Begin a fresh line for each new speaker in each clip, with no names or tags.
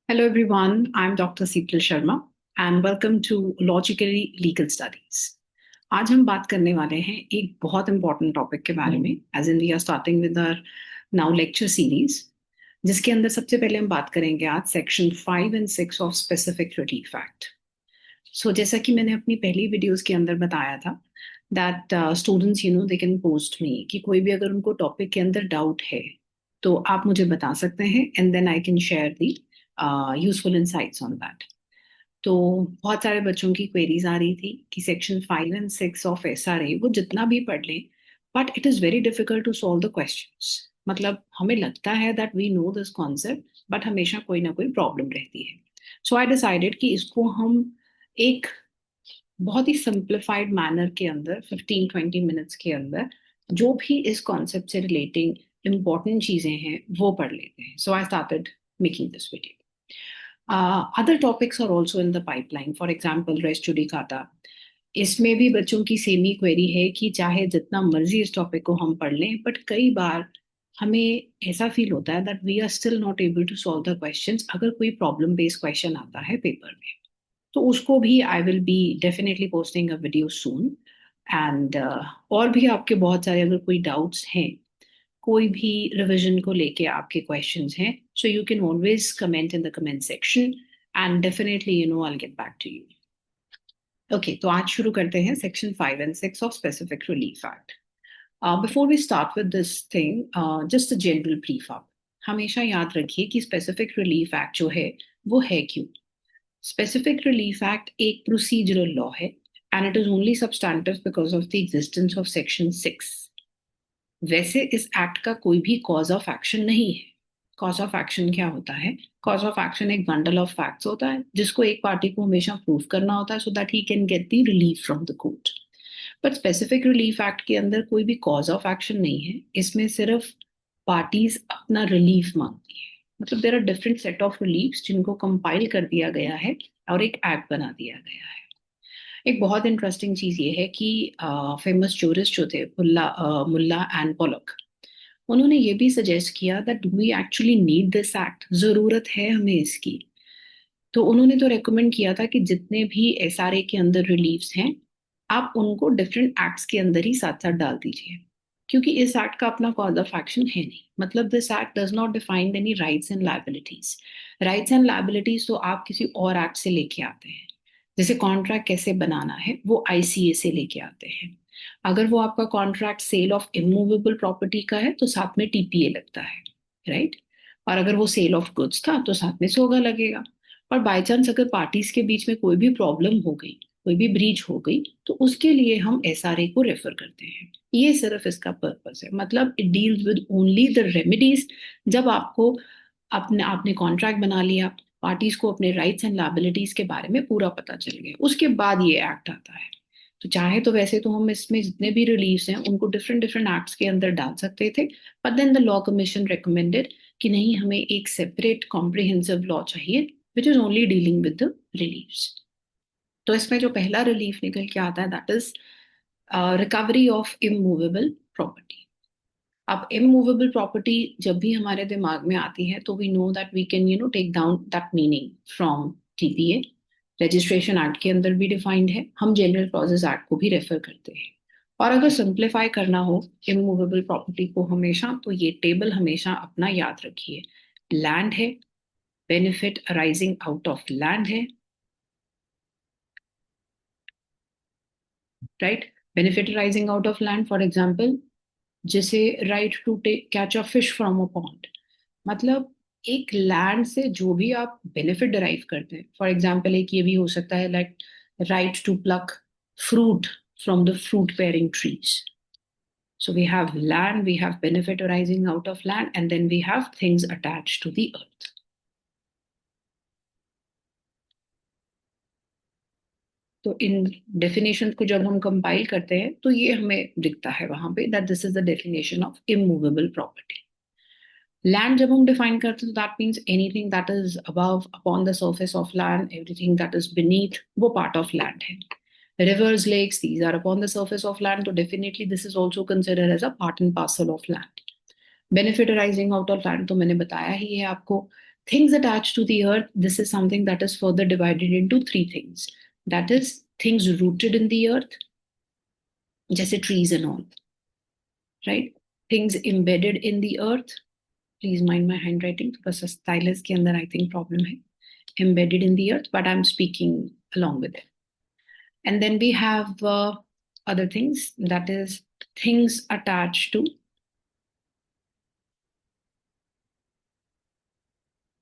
Hello everyone, I'm Dr. Seetal Sharma and welcome to Logically Legal Studies. आज हम बात करने वाले हैं एक बहुत इंपॉर्टेंट टॉपिक के बारे में as in we are starting with our now lecture series जिसके अंदर सबसे पहले हम बात करेंगे आज सेक्शन 5 और 6 ऑफ स्पेसिफिक रिलीफ एक्ट। सो जैसा कि मैंने अपनी पहली वीडियोस के अंदर बताया था that students they can post me कि कोई भी अगर उनको टॉपिक के अंदर डाउट है तो आप मुझे बता सकते हैं and then I can share the useful insights on that. तो बहुत सारे बच्चों की क्वेरीज आ रही थी कि सेक्शन 5 और 6 ऑफ एसआरए वो जितना भी पढ़ लें but it is very difficult to solve the questions. मतलब हमें लगता है that we know this concept but हमेशा कोई ना कोई प्रॉब्लम रहती है। सो आई डिसाइडेड कि इसको हम एक बहुत ही सिंप्लीफाइड मैनर के अंदर 15-20 मिनट्स के अंदर जो भी इस कॉन्सेप्ट से रिलेटिंग इम्पोर्टेंट चीजें हैं वो पढ़ लेते हैं। So I started making this video. Other topics are also in the pipeline, for example res judicata. इसमें भी बच्चों की सेम ही क्वेरी है कि चाहे जितना मर्जी इस टॉपिक को हम पढ़ लें बट कई बार हमें ऐसा फील होता है that we are still not able to solve the questions अगर कोई प्रॉब्लम बेस्ड क्वेश्चन आता है पेपर में। तो उसको भी आई will be definitely posting a video soon. And और भी आपके बहुत सारे अगर कोई डाउट्स हैं, कोई भी रिवीजन को लेके आपके क्वेश्चंस हैं, so you can always comment in the comment section and definitely I will get back to you. Okay, तो आज शुरू करते हैं सेक्शन 5 और 6 of specific relief act. Before we start with this thing, just a general brief up. हमेशा याद रखिए कि स्पेसिफिक रिलीफ एक्ट जो है वो है क्यों। Specific Relief Act एक procedural law है and it is only substantive because of the existence of Section 6। वैसे इस एक्ट का कोई भी कॉज ऑफ एक्शन नहीं है। कॉज ऑफ एक्शन क्या होता है? कॉज ऑफ एक्शन एक बंडल ऑफ फैक्ट्स होता है जिसको एक पार्टी को हमेशा प्रूव करना होता है so that he can get the relief from the court. But specific relief act के अंदर कोई भी कॉज ऑफ एक्शन नहीं है, इसमें सिर्फ पार्टीज अपना रिलीफ मांगती है। मतलब there are different set of reliefs जिनको कंपाइल कर दिया गया है और एक एक्ट बना दिया गया है। एक बहुत इंटरेस्टिंग चीज ये है कि फेमस जूरिस्ट जो थे मुल्ला एंड पोलक, उन्होंने ये भी सजेस्ट किया that we actually need this act, जरूरत है हमें इसकी। तो उन्होंने तो रेकमेंड किया था कि जितने भी एसआरए के अंदर रिलीफ्स हैं आप उनको डिफरेंट एक्ट्स के अंदर ही साथ साथ डाल दीजिए, क्योंकि इस एक्ट का अपना कॉज ऑफ एक्शन है नहीं। मतलब this act does not define any rights and liabilities. Rights and liabilities तो आप किसी और एक्ट से लेके आते हैं। जैसे कॉन्ट्रैक्ट कैसे बनाना है वो आईसीए से लेके आते हैं। अगर वो आपका contract sale of immovable property का है तो साथ में टीपीए लगता है, राइट। और अगर वो सेल ऑफ गुड्स था तो साथ में सोगा लगेगा। और बाय चांस अगर पार्टीज के बीच में कोई भी प्रॉब्लम हो गई, कोई भी ब्रीच हो गई, तो उसके लिए हम एसआरए को रेफर करते हैं। ये सिर्फ इसका पर्पस है। मतलब it deals with only the remedies. जब आपको अपने आपने कॉन्ट्रैक्ट बना लिया, पार्टीज को अपने राइट्स एंड लायबिलिटीज के बारे में पूरा पता चल गया, उसके बाद ये एक्ट आता है। तो चाहे तो वैसे तो हम इसमें जितने भी रिलीफ्स हैं उनको डिफरेंट डिफरेंट एक्ट्स के अंदर डाल सकते थे, but then the law commission recommended कि नहीं, हमें एक सेपरेट कॉम्प्रिहेंसिव लॉ चाहिए which is only dealing with the reliefs. तो इसमें जो पहला रिलीफ निकल के आता है that is recovery of immovable property. अब इमूवेबल प्रॉपर्टी जब भी हमारे दिमाग में आती है तो we know that we can take down that meaning from TPA. Registration act के अंदर भी डिफाइंड है, हम जनरल क्लॉजेस एक्ट को भी रेफर करते हैं। और अगर सिंप्लीफाई करना हो इमूवेबल प्रॉपर्टी को हमेशा, तो ये टेबल हमेशा अपना याद रखिए। लैंड है, benefit arising out of land है, right. Benefit arising out of land for example जैसे right to take catch a fish from a pond. मतलब एक लैंड से जो भी आप बेनिफिट डिराइव करते हैं, फॉर एग्जाम्पल एक ये भी हो सकता है like right to pluck fruit from the fruit bearing trees. So we have land, we have benefit arising out of land, and then we have things attached to the earth. तो इन definition को जब हम compile करते हैं तो ये हमें दिखता है वहां पे that this is the definition of immovable property. Land जब हम डिफाइन करते हैं तो that means anything that is above upon the surface of land, everything that is beneath वो पार्ट ऑफ लैंड है। Rivers, lakes, these are upon the surface of land, so definitely this is also considered as a part and parcel of land. Benefit arising out of land तो मैंने बताया ही है आपको Things attached to the earth, this is something that is further divided into three things. That is things rooted in the earth, जैसे trees and all, right? Things embedded in the earth. Please mind my handwriting, थोड़ा सा stylus के अंदर I think problem है. Embedded in the earth, but I'm speaking along with it. And then we have other things, that is things attached to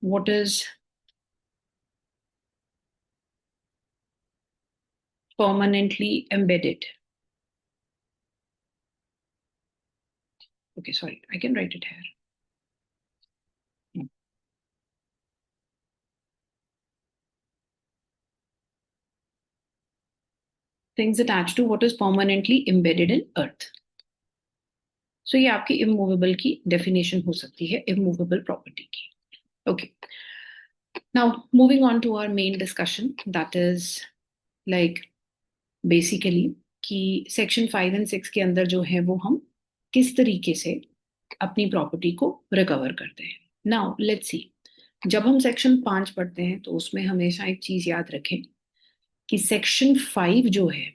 what is permanently embedded. Okay, sorry, I can write it here. Things attached to what is permanently embedded in earth. So ये आपकी immovable की definition हो सकती है, immovable property की. Okay. Now moving on to our main discussion, that is like basically कि section 5 and 6 के अंदर जो है वो हम किस तरीके से अपनी प्रॉपर्टी को रिकवर करते हैं. Now let's see. जब हम सेक्शन 5 पढ़ते हैं तो उसमें हमेशा एक चीज याद रखें कि सेक्शन 5 जो है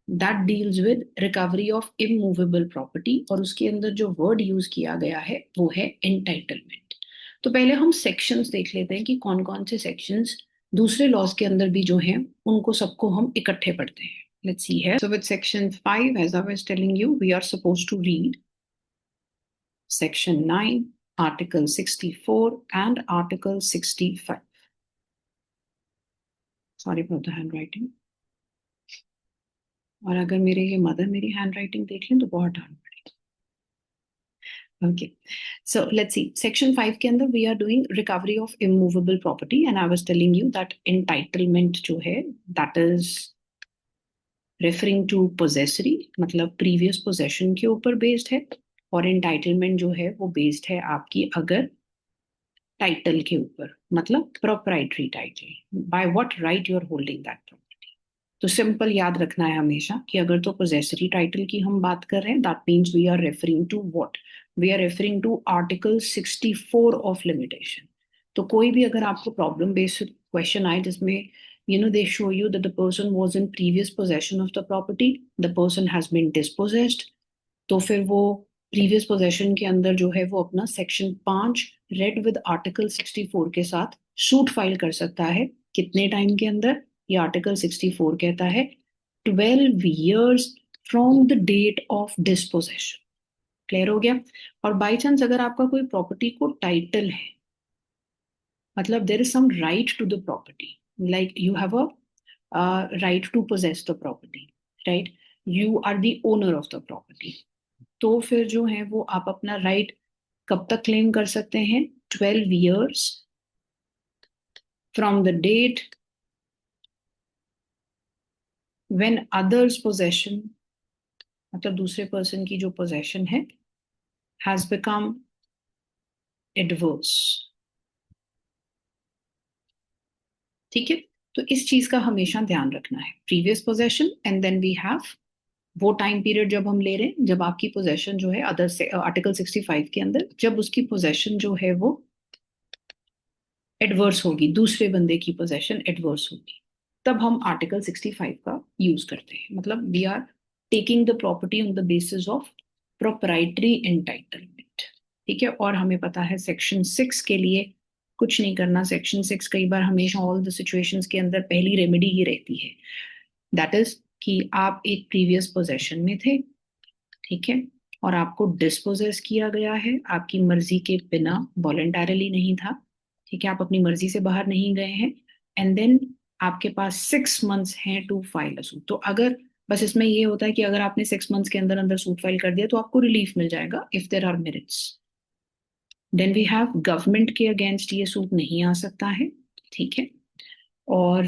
that deals with recovery of immovable property, और उसके अंदर जो वर्ड यूज किया गया है वो है एंटाइटलमेंट. तो पहले हम सेक्शंस देख लेते हैं कि कौन कौन से सेक्शंस दूसरे लॉज के अंदर भी जो हैं उनको सबको हम इकट्ठे पढ़ते हैं. Let's see here. So with section 5, as I was telling you, we are supposed to read section 9, article 64 and article 65. Sorry about the handwriting. और अगर मेरे ये मदर मेरी हैंडराइटिंग देख लें तो बहुत डांट पड़ेगी. Okay, so let's see. Section 5 के अंदर we are doing recovery of immovable property, and I was telling you that entitlement जो है that is referring to possessory, मतलब previous possession के ऊपर based है, और entitlement जो है वो based है आपकी अगर टाइटल के ऊपर, मतलब proprietary title. By what right you are holding that property. तो सिंपल याद रखना है हमेशा कि अगर तो पोजेसरी टाइटल की हम बात कर रहे हैं, that means we are referring to what, we are referring to article 64 of limitation. तो कोई भी अगर आपको प्रॉब्लम बेस्ड क्वेश्चन आए जिसमें they show you that the person was in previous possession of the property, the person has been dispossessed, तो फिर वो प्रीवियस पोजेशन के अंदर जो है वो अपना सेक्शन 5 रेड विद आर्टिकल 64 के साथ सूट फाइल कर सकता है. कितने टाइम के अंदर? ये आर्टिकल 64 कहता है 12 years from the date of dispossession. Clear हो गया? और बाई चांस अगर आपका कोई प्रॉपर्टी को टाइटल है, मतलब there is some right to the property, like you have a right to possess the property, right, you are the owner of the property, तो फिर जो है वो आप अपना राइट कब तक क्लेम कर सकते हैं? 12 years from the date when others possession, मतलब दूसरे पर्सन की जो पोजेशन है has become adverse. ठीक है, तो इस चीज का हमेशा ध्यान रखना है. Previous possession and then we have वो टाइम पीरियड जब हम ले रहे हैं जब आपकी पोजेशन जो है अदर से आर्टिकल 65 के अंदर जब उसकी पोजेशन जो है वो एडवर्स होगी, दूसरे बंदे की पोजेशन एडवर्स होगी, तब हम आर्टिकल 65 का यूज करते हैं. मतलब we are taking the property on the basis of proprietary entitlement. ठीक है, और हमें पता है सेक्शन 6 के लिए कुछ नहीं करना. सेक्शन 6 कई बार हमेशा ऑल द सिचुएशंस के अंदर पहली रेमेडी ही रहती है, दैट इज कि आप एक प्रीवियस पोजेशन में थे, ठीक है, और आपको डिस्पोजेस किया गया है आपकी मर्जी के बिना, वॉलेंटरली नहीं था, ठीक है, आप अपनी मर्जी से बाहर नहीं गए हैं, एंड देन आपके पास 6 months हैं टू फाइल अ सूट. तो अगर बस इसमें ये होता है कि अगर आपने 6 months के अंदर अंदर सूट फाइल कर दिया तो आपको रिलीफ मिल जाएगा if there are merits. Then we have government के अगेंस्ट ये सूट नहीं आ सकता है, ठीक है, और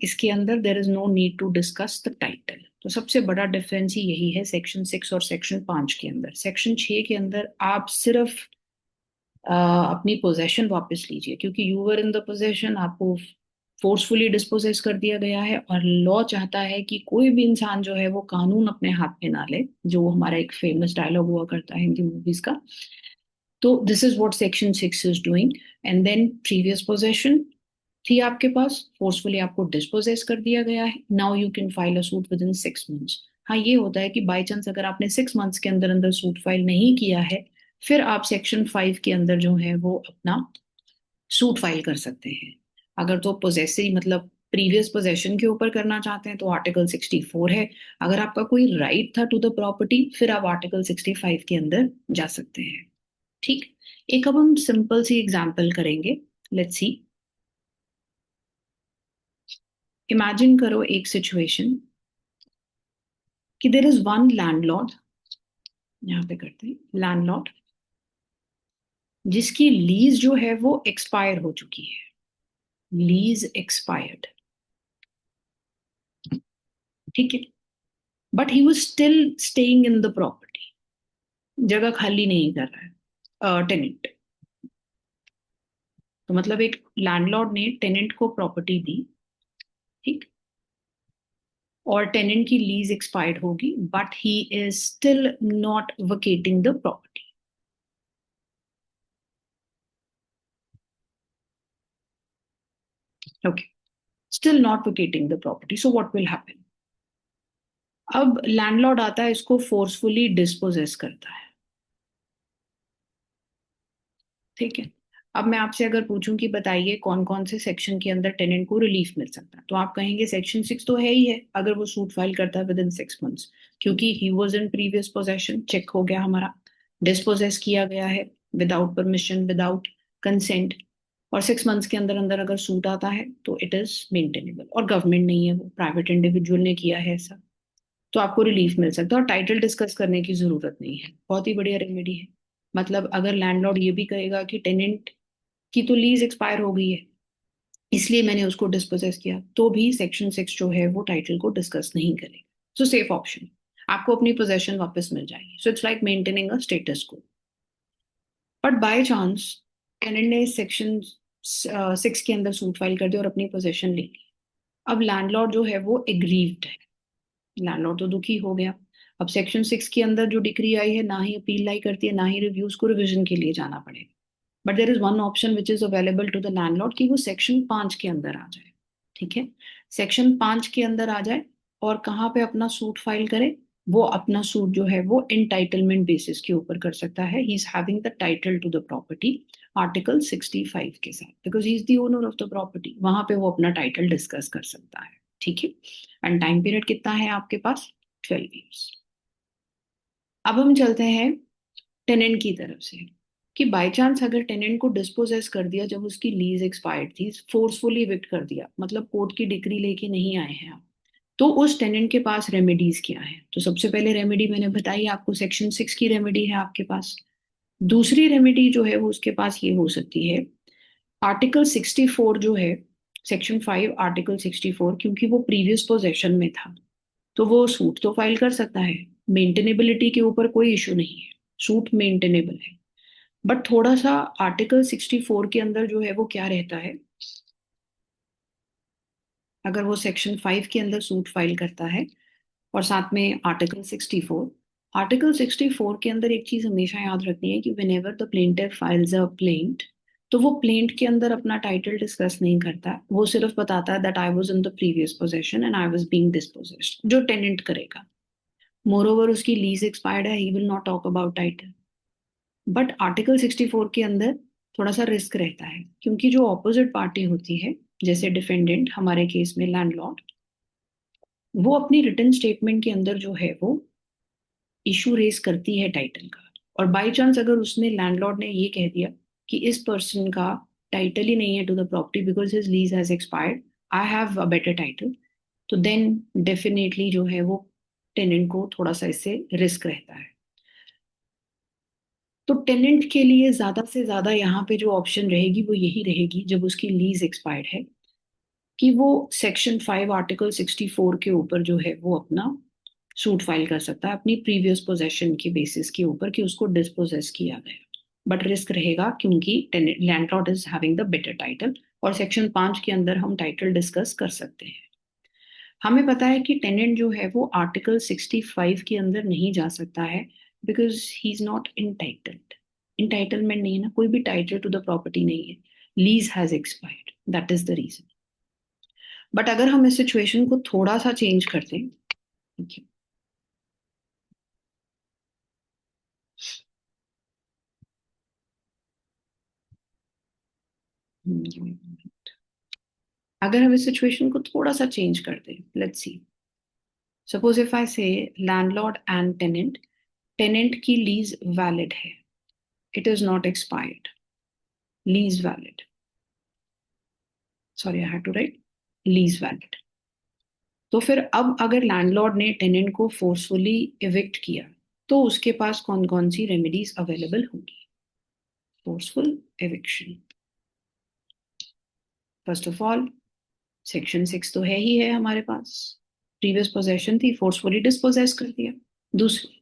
इसके अंदर there is no need to discuss the title. तो सबसे बड़ा डिफरेंस ही यही है सेक्शन 6 और सेक्शन 5 के अंदर. सेक्शन 6 के अंदर आप सिर्फ अपनी पोजेशन वापस लीजिए क्योंकि you were in the possession, आपको फोर्सफुली डिस्पोजेस कर दिया गया है, और लॉ चाहता है कि कोई भी इंसान जो है वो कानून अपने हाथ में ना ले, जो हमारा एक फेमस डायलॉग हुआ करता है हिंदी मूवीज का तो this is what section 6 is doing. And then previous possession थी आपके पास, फोर्सफुली आपको डिस्पोजेस कर दिया गया है. Now you can file a suit with in 6 months. हाँ, ये होता है कि बाई चांस अगर आपने 6 मंथ्स के अंदर अंदर सूट फाइल नहीं किया है, फिर आप सेक्शन 5 के अंदर जो है वो अपना सूट फाइल कर सकते हैं. अगर तो पोजेसिव मतलब प्रीवियस पोजेशन के ऊपर करना चाहते हैं तो आर्टिकल 64 है. अगर आपका कोई राइट था टू द प्रॉपर्टी, फिर आप आर्टिकल 65 के अंदर जा सकते हैं. ठीक. एक अब हम सिंपल सी एग्जांपल करेंगे. Let's see. इमेजिन करो एक सिचुएशन कि देयर इज वन लैंडलॉर्ड. यहाँ पे करते हैं लैंडलॉर्ड जिसकी लीज जो है वो एक्सपायर हो चुकी है. Lease expired. ठीक है. But he was still staying in the property. जगह खाली नहीं कर रहा है टेनेंट. तो मतलब एक लैंडलॉर्ड ने टेनेंट को प्रॉपर्टी दी. ठीक. और टेनेंट की लीज एक्सपायर्ड होगी but he is still not vacating the property. Okay. Still not vacating the property. So what will happen? अब लैंडलॉर्ड आता है, इसको फोर्सफुली डिस्पोजेस करता है. ठीक है. अब मैं आपसे अगर पूछूं कि बताइए कौन कौन से सेक्शन के अंदर टेनेंट को रिलीफ मिल सकता है, तो आप कहेंगे सेक्शन 6 तो है ही है अगर वो सूट फाइल करता है विद इन 6 मंथ्स, क्योंकि he was in previous possession. Check हो गया हमारा. डिस्पोजेस किया गया है विदाउट परमिशन, विदाउट कंसेंट. और 6 मंथ्स के अंदर अंदर अगर सूट आता है तो इट इज मेंटेनेबल. और गवर्नमेंट नहीं है, वो प्राइवेट इंडिविजुअल ने किया है ऐसा. तो आपको रिलीफ मिल सकता है और टाइटल डिस्कस करने की जरूरत नहीं है. बहुत ही बढ़िया रेमेडी है. मतलब अगर लैंडलॉर्ड ये भी कहेगा कि टेनेंट की तो लीज एक्सपायर हो गई है, इसलिए मैंने उसको डिस्पोजेस किया, तो भी सेक्शन 6 जो है वो टाइटल को डिस्कस नहीं करेगा. सो सेफ ऑप्शन. आपको अपनी पोजेशन वापस मिल जाएगी. So it's like maintaining a status को. बट बाय चांस टेनेंट ने सेक्शन 6 के अंदर सूट फाइल कर दिया और अपनी पोजेशन ले ली. अब लैंडलॉर्ड जो है वो एग्रीव्ड है. लैंडलॉर्ड तो दुखी हो गया. अब सेक्शन 6 के अंदर जो डिक्री आई है, ना ही अपील लाई करती है, ना ही रिव्यूज को रिविजन के लिए जाना पड़ेगा. But there is one option which is available to the landlord कि वो सेक्शन 5 के अंदर आ जाए. ठीक है. सेक्शन 5 के अंदर आ जाए और कहाँ पे अपना सूट फाइल करे? वो अपना सूट जो है वो एंटाइटलमेंट बेसिस के ऊपर कर सकता है. He is having the title to the property article 65 के साथ, because he is the owner of the property. वहां पे वो अपना टाइटल डिस्कस कर सकता है. ठीक है. एंड टाइम पीरियड कितना है आपके पास? 12 years. अब हम चलते हैं टेनेंट की तरफ से कि बाय चांस अगर टेनेंट को डिस्पोजेस कर दिया जब उसकी लीज एक्सपायर्ड थी, फोर्सफुली इविक्ट कर दिया, मतलब कोर्ट की डिक्री लेके नहीं आए हैं आप, तो उस टेनेंट के पास रेमेडीज क्या है? तो सबसे पहले रेमेडी मैंने बताई आपको, सेक्शन 6 की रेमेडी है आपके पास. दूसरी रेमेडी जो है वो उसके पास ये हो सकती है, आर्टिकल 64 जो है, सेक्शन 5 आर्टिकल 64, क्योंकि वो प्रीवियस पोजेशन में था तो वो सूट तो फाइल कर सकता है. मेंटेनेबिलिटी के ऊपर कोई इशू नहीं है. सूट मेंटेनेबल है. बट थोड़ा सा आर्टिकल 64 के अंदर जो है वो क्या रहता है, अगर वो सेक्शन 5 के अंदर सूट फाइल करता है और साथ में आर्टिकल 64 के अंदर एक चीज हमेशा याद रखनी है कि when ever the plaintiff files a plaint, तो वो प्लेंट के अंदर अपना टाइटल डिस्कस नहीं करता. वो सिर्फ बताता है that I was in the previous possession and I was being dispossessed, जो टेनेंट करेगा. मोर ओवर उसकी लीज एक्सपायर्ड है, he will not talk about title. But article 64 के अंदर थोड़ा सा रिस्क रहता है, क्योंकि जो ऑपोजिट पार्टी होती है, जैसे डिफेंडेंट हमारे केस में लैंडलॉर्ड, वो अपनी रिटन स्टेटमेंट के अंदर जो है वो इशू रेज करती है टाइटल का. और बाय चांस अगर उसने, लैंडलॉर्ड ने ये कह दिया कि इस पर्सन का टाइटल ही नहीं है to the property because his lease has expired, I have a better title, तो देन डेफिनेटली जो है वो टेनेंट को थोड़ा सा इससे रिस्क रहता है. तो टेनेंट के लिए ज्यादा से ज्यादा यहाँ पे जो ऑप्शन रहेगी वो यही रहेगी, जब उसकी लीज एक्सपायर्ड है, कि वो सेक्शन 5 आर्टिकल 64 के ऊपर जो है वो अपना सूट फाइल कर सकता है अपनी प्रीवियस पोजेशन के बेसिस के ऊपर कि उसको डिस्पोजेस किया गया. बट रिस्क रहेगा क्योंकि landlord is having the better title, और सेक्शन 5 के अंदर हम टाइटल डिस्कस कर सकते हैं. हमें पता है कि टेनेंट जो है वो आर्टिकल 65 के अंदर नहीं जा सकता है because he is not entitled. Entitlement नहीं है ना, कोई भी टाइटल टू द प्रॉपर्टी नहीं है, lease has expired, that is the reason. But अगर हम इस सिचुएशन को थोड़ा सा चेंज करते हैं, ठीक है, अगर हम इस सिचुएशन को थोड़ा सा चेंज करते हैं, let's see, suppose if I say landlord and tenant, tenant की लीज वैलिड है, it is not expired, lease valid, sorry I had to write lease valid. तो फिर अब अगर लैंडलॉर्ड ने टेनेंट को फोर्सफुली इविक्ट किया, तो उसके पास कौन कौन सी रेमेडीज अवेलेबल होंगी? Forceful eviction, first of all section 6 तो है ही है हमारे पास, प्रीवियस पोजेशन थी, फोर्सफुली डिस्पोजेस कर दिया। दूसरी,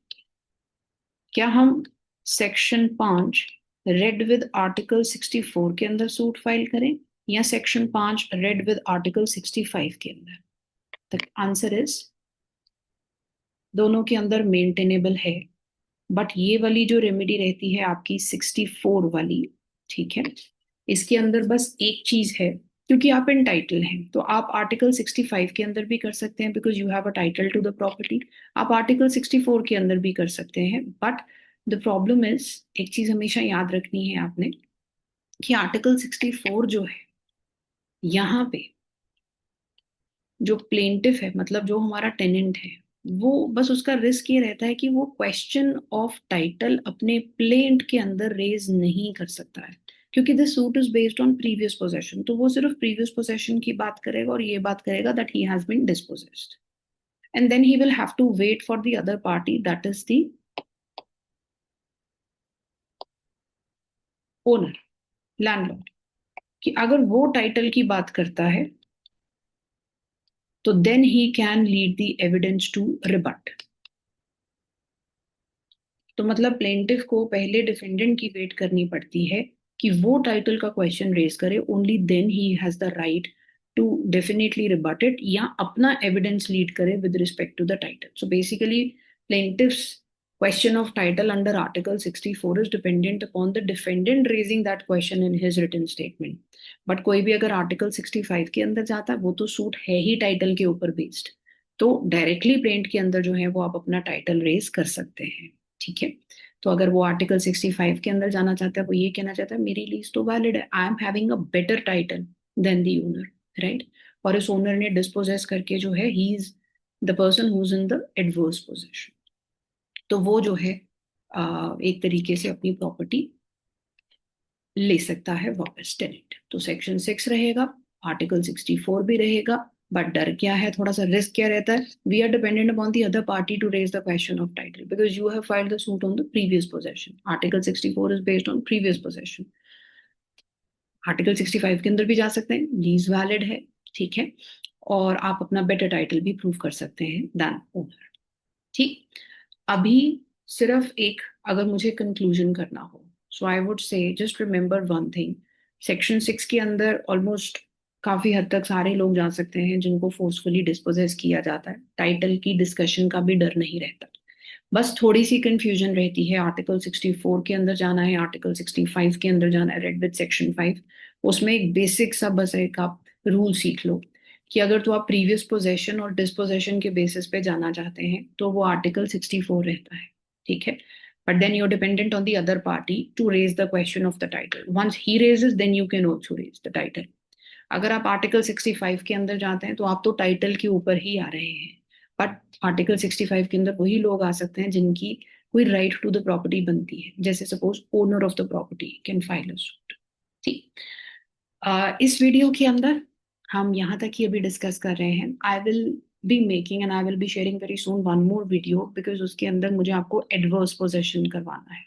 क्या हम सेक्शन 5 रेड विद आर्टिकल 64 के अंदर सूट फाइल करें, या सेक्शन 5 रेड विद आर्टिकल 65 के अंदर? द आंसर इज दोनों के अंदर मेंटेनेबल है, बट ये वाली जो रेमेडी रहती है आपकी 64 वाली, ठीक है, इसके अंदर बस एक चीज है, क्योंकि आप इन टाइटल हैं तो आप आर्टिकल 65 के अंदर भी कर सकते हैं, because you have a title to the property. आप आर्टिकल 64 के अंदर भी कर सकते हैं, बट द प्रॉब्लम इज, एक चीज हमेशा याद रखनी है आपने, कि आर्टिकल 64 जो है, यहाँ पे जो प्लेंटिफ है, मतलब जो हमारा टेनेंट है, वो बस उसका रिस्क ये रहता है कि वो क्वेश्चन ऑफ टाइटल अपने प्लेंट के अंदर रेज नहीं कर सकता है, क्योंकि this suit is based on previous possession. तो वो सिर्फ प्रीवियस पोजेशन की बात करेगा और ये बात करेगा that he has been dispossessed, and then he will have to wait for the other party, that is the owner, landlord, कि अगर वो टाइटल की बात करता है तो then he can lead the evidence to rebut. तो मतलब प्लेंटिफ को पहले डिफेंडेंट की वेट करनी पड़ती है कि वो टाइटल का क्वेश्चन रेज करे, only then he has the right to definitely rebut it, या अपना एविडेंस लीड करे with respect to the title. So basically plaintiffs question of title under article 64 is dependent upon the defendant raising that question in his written statement, but कोई भी अगर article 65 के अंदर जाता है, वो तो सूट है ही टाइटल के ऊपर बेस्ड, तो डायरेक्टली प्लेंट के अंदर जो है वो आप अपना टाइटल रेज कर सकते हैं, ठीक है। तो अगर वो आर्टिकल 65 के अंदर जाना चाहता है, वो ये कहना चाहता है मेरी लीज तो वैलिड है, I am having a better title than the owner, right, और इस ओनर ने डिस्पोजेस करके जो है, he is the person who is in the adverse position, तो वो जो है एक तरीके से अपनी प्रॉपर्टी ले सकता है वापस टेनेंट। तो सेक्शन 6 रहेगा, आर्टिकल 64 भी रहेगा, बट डर क्या है, थोड़ा सा रिस्क क्या रहता है, we are dependent upon the other party to raise the question of title, because you have filed the suit on the previous possession, article 64 is based on previous possession. Article 65 के अंदर भी जा सकते हैं, lease valid है, ठीक है, और आप अपना बेटर टाइटल भी प्रूव कर सकते हैं देन ओनर, ठीक। अभी सिर्फ एक, अगर मुझे कंक्लूजन करना हो, so I would say just remember one thing, section 6 के अंदर ऑलमोस्ट काफी हद तक सारे लोग जा सकते हैं जिनको फोर्सफुली डिस्पोजेस किया जाता है, टाइटल की डिस्कशन का भी डर नहीं रहता। बस थोड़ी सी कंफ्यूजन रहती है, आर्टिकल 64 के अंदर जाना है, आर्टिकल 65 के अंदर जाना है, रेड विद सेक्शन 5, उसमें एक बेसिक सा बस एक आप रूल सीख लो कि अगर तो आप प्रीवियस पोजेशन और डिस्पोजेशन के बेसिस पे जाना चाहते हैं तो वो आर्टिकल 64 रहता है, ठीक है, but then you're dependent on the other party to raise the question of the title. Once he raises, then you can also raise the title. अगर आप आर्टिकल 65 के अंदर जाते हैं तो आप तो टाइटल के ऊपर ही आ रहे हैं, बट आर्टिकल 65 के अंदर वही लोग आ सकते हैं जिनकी कोई राइट टू द प्रॉपर्टी बनती है, जैसे suppose owner of the property can file a suit, ठीक। इस वीडियो के अंदर हम यहाँ तक ही अभी डिस्कस कर रहे हैं, आई will be making and I will be sharing very soon one more video, because उसके अंदर मुझे आपको एडवर्स पोजेशन करवाना है।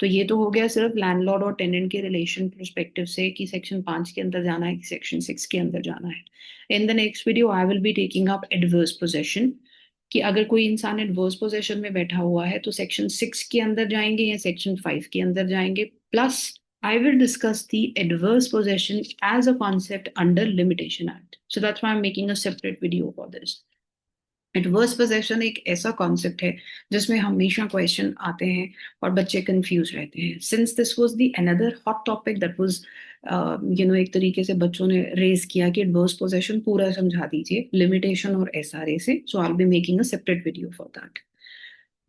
तो ये तो हो गया सिर्फ लैंडलॉर्ड और टेनेंट के रिलेशन परस्पेक्टिव से कि सेक्शन 5 के अंदर जाना है कि सेक्शन 6 के अंदर जाना है। In the next video I will be taking up adverse possession, कि अगर कोई इंसान एडवर्स पोजेशन में बैठा हुआ है तो सेक्शन 6 के अंदर जाएंगे या सेक्शन 5 के अंदर जाएंगे, plus I will discuss the adverse possession as a concept under Limitation Act. So that's why I'm making a separate video for this. Adverse possession एक ऐसा कॉन्सेप्ट है जिसमें हमेशा क्वेश्चन आते हैं और बच्चे कंफ्यूज रहते हैं. Since this was the another hot topic that was एक तरीके से बच्चों ने रेज किया कि एडवर्स पोजेशन पूरा समझा दीजिए लिमिटेशन और एसआरए से. So I will be making a separate video for that.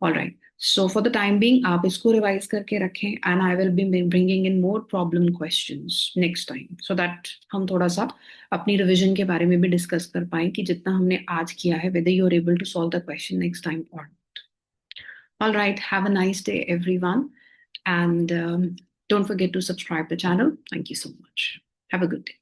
All right. So for the time being, आप इसको रिवाइज करके रखें and I will be bringing in more problem questions next time so that हम थोड़ा सा अपनी revision के बारे में भी डिस्कस कर पाएं कि जितना हमने आज किया है whether you are able to solve the question next time or not. All right. Have a nice day, everyone. And don't forget to subscribe the channel. Thank you so much. Have a good day.